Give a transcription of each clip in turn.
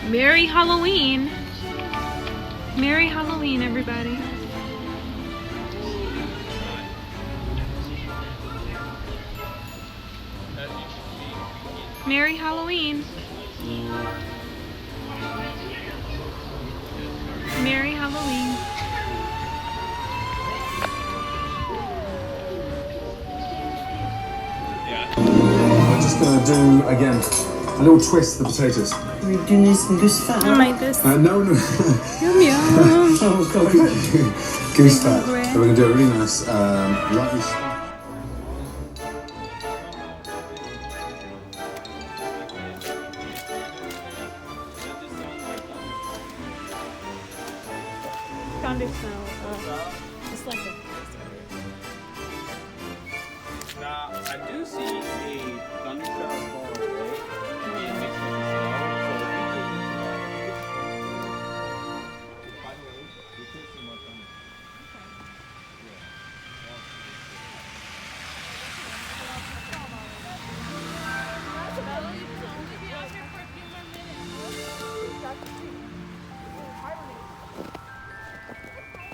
Merry Halloween. Merry Halloween, everybody. Merry Halloween. Merry Halloween. I'm just going to do, again, a little twist the potatoes. We're doing this goose fat. I like this. No. Yum yum. Oh, God. Goose fat. So we're going to do a really nice, lightly spicy. Thunder snow. It's like a... Now, I do see a thunder shower far away. Maybe it makes it slow, so by the way, we could see more thunder.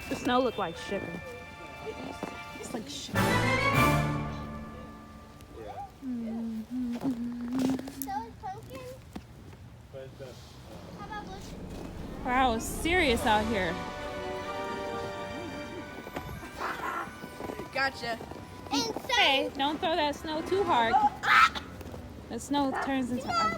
The snow looked like shipping. It's like shipping. Wow, it's serious out here. Gotcha. Hey, don't throw that snow too hard. The snow turns into ice.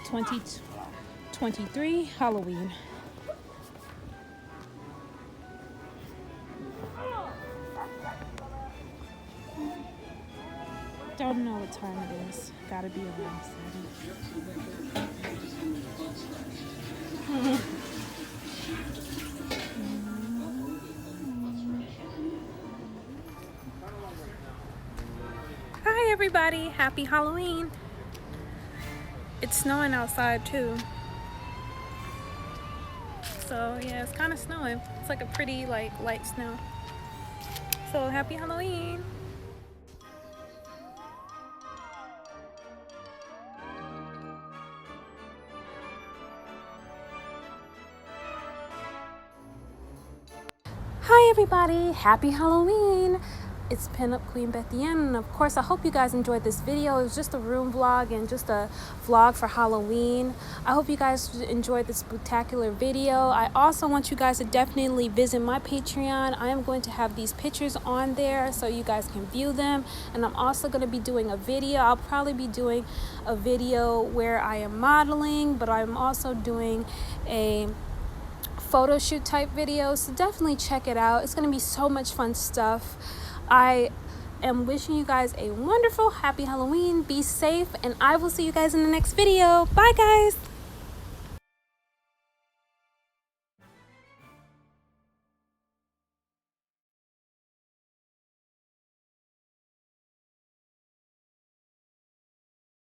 2023 Halloween. Don't know what time it is. Gotta be around 7. Hi everybody, happy Halloween. It's snowing outside too. So yeah, it's kind of snowing. It's like a pretty like light snow. So happy Halloween. Hi everybody, happy Halloween. It's Pinup Queen Bethiana, and of course I hope you guys enjoyed this video. It was just a room vlog and just a vlog for Halloween. I hope you guys enjoyed this spectacular video. I also want you guys to definitely visit my Patreon. I am going to have these pictures on there so you guys can view them, and I'm also going to be doing a video. I'll probably be doing a video where I am modeling, but I'm also doing a photo shoot type video, so definitely check it out. It's going to be so much fun stuff. I am wishing you guys a wonderful, happy Halloween. Be safe, and I will see you guys in the next video. Bye, guys.